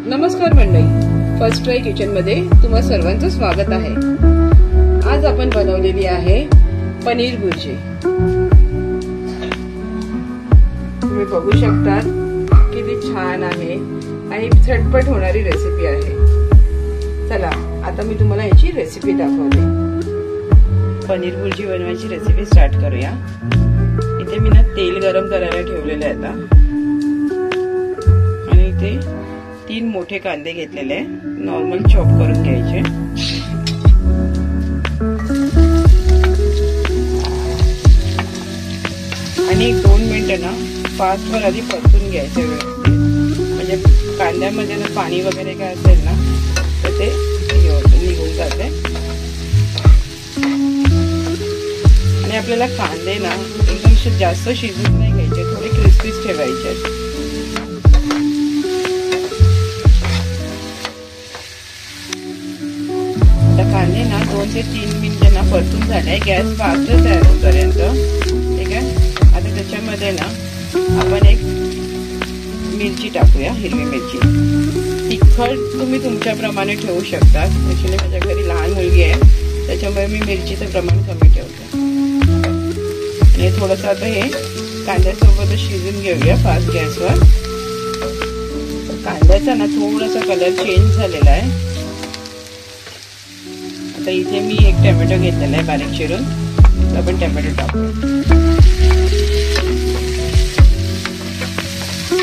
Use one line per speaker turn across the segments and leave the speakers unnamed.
नमस्कार मंडळी, first try kitchen मध्ये तुम्हा सर्वांचं स्वागत आहे। आज आपण बनवलेली आहे पनीर भुर्जी। तुम्ही बघू शकता किती छान आहे आणि झटपट होणारी रेसिपी आहे। चला आता मी तुम्हाला याची रेसिपी दाखवते। पनीर भुर्जी बनवायची रेसिपी स्टार्ट करूया। इथे मी तेल गरम करायला ठेवलेले आहे आणि इथे 3 मोठे कांदे घेतलेले नॉर्मल चॉप करून घ्यायचे। आणि 2 मिनिटं ना फास्ट वर आधी परतून घ्यायचे व्यवस्थित, म्हणजे कांद्यामध्ये ना पाणी वगैरे काय असेल ना तर ते निघून जाते। आणि आपल्याला कांदे ना एकदम जास्त शिजून नाही घ्यायचे, थोडे क्रिस्पीच ठेवायचे। कांदे ना 2 ते 3 मिनिटं ना परतून झाले। गॅस फास्टच आहे पर्यंत, ठीक आहे। आता त्याच्यामध्ये ना आपण एक मिरची टाकूया, हिरवी मिरची। तिखट तुम्ही तुमच्या प्रमाणे ठेवू शकता। ऍक्च्युली माझ्या घरी लहान मुलगी आहे त्याच्यामुळे मी मिरचीचं प्रमाण कमी ठेवते। आणि थोडंसं आता हे कांद्यासोबतच शिजून घेऊया फास्ट गॅसवर। कांद्याचा ना थोडासा कलर चेंज झालेला आहे। आता इथे मी एक टोमॅटो घेतलेला आहे बारीक चिरून, तर आपण टोमॅटो टाकूया।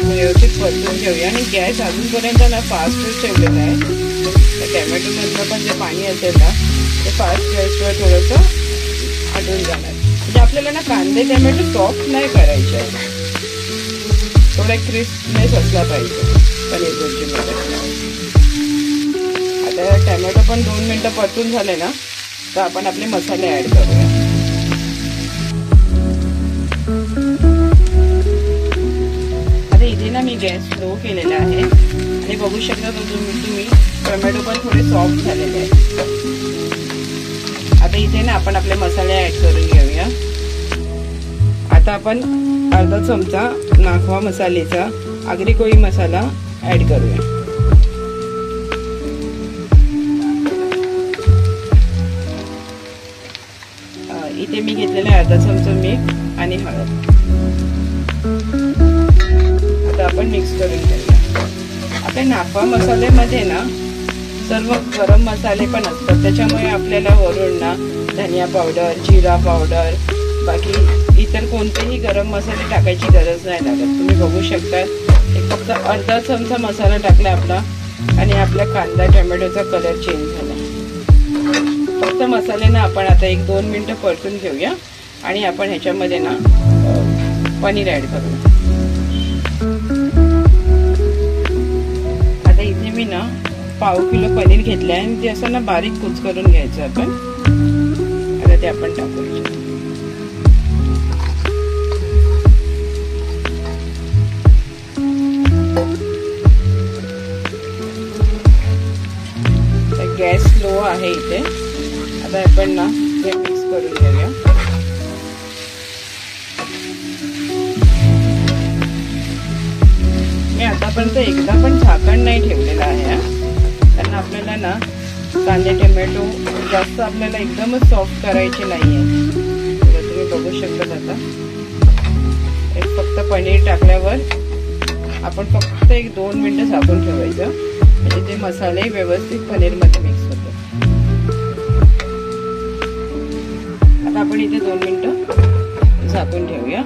व्यवस्थित परतून घेऊया आणि गॅस अजूनपर्यंत ना फास्टच ठेवलेला आहे। टोमॅटो मधलं पण जे पाणी असेल ना ते फास्ट गॅसवर थोडंसं आटून जाणार। म्हणजे आपल्याला ना कांदे टोमॅटो सॉफ्ट नाही करायचे आहे, थोडा क्रिस्पनेस असला पाहिजे पनीर भुर्जीमध्ये। आता टोमॅटो पण 2 मिनिटं परतून झाले ना तर आपण आपले मसाले ऍड करूया। आता इथे ना मी गॅस स्लो केलेला आहे आणि बघू शकता तुम्ही टोमॅटो पण थोडे सॉफ्ट झालेले आहेत। आता इथे ना आपण आपले मसाले ऍड करून घेऊया। आता आपण अर्धा चमचा नाखवा मसाल्याचा आगरी कोळी मसाला ऍड करूया। इथे मी घेतलेला अर्धा चमचा मीठ आणि हळद। आता आपण मिक्स करून घेऊया। आपल्या नाखवा मसाल्यामध्ये ना सर्व गरम मसाले पण असतात, त्याच्यामुळे आपल्याला वरून ना धनिया पावडर, जिरा पावडर, बाकी इतर कोणतेही गरम मसाले टाकायची गरज नाही लागत। तुम्ही बघू शकता एक फक्त अर्धा चमचा मसाला टाकला आपला आणि आपला कांदा टोमॅटोचा कलर चेंज झाला। फक्त मसाले ना आपण आता 1-2 मिनिटं परतून घेऊया आणि आपण ह्याच्यामध्ये ना पनीर ऍड करूया। आता इथे मी ना पाव किलो पनीर घेतलंय आणि ते असं ना बारीक कुच करून घ्यायचं आपण। आता ते आपण टाकूया। गॅस स्लो आहे इथे। आता आपण ना हे मिक्स करून घेऊया। मी आतापर्यंत एकदा पण झाकण नाही ठेवलेलं आहे, कारण आपल्याला ना कांदे टोमॅटो जास्त आपल्याला एकदमच सॉफ्ट करायचे नाहीये। तुम्ही बघू शकता आता फक्त पनीर टाकल्यावर आपण फक्त 1-2 मिनिटं झाकून ठेवायचं, म्हणजे ते मसाले व्यवस्थित पनीर मध्ये मिक्स होतात। आता आपण इथे 2 मिनिटं झाकून ठेवूया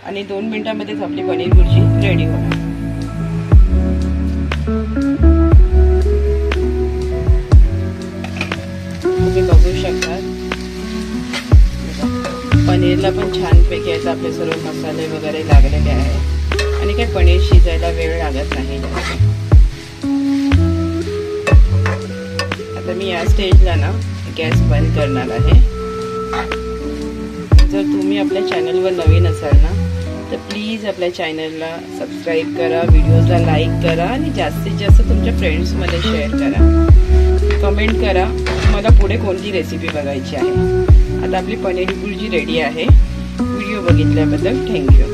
आणि 2 मिनिटांमध्येच आपली पनीर भुर्जी रेडी होणार। तुम्ही बघू शकता पनीरला पण छानपैकी आहेत आपले सर्व मसाले वगैरे लागलेले आहेत आणि काही पनीर शिजायला वेळ लागत नाही जास्त। आता मी या स्टेजला ना गॅस बंद करणार आहे। जर तुम्ही आपल्या चॅनलवर नवीन असाल ना तर प्लीज आपल्या चॅनलला सबस्क्राईब करा, व्हिडिओजला लाईक करा आणि जास्तीत जास्त तुमच्या फ्रेंड्समध्ये शेअर करा। कमेंट करा तुम्हाला पुढे कोणती रेसिपी बघायची आहे। आता आपली पनीर भुर्जी रेडी आहे। व्हिडिओ बघितल्याबद्दल थँक्यू।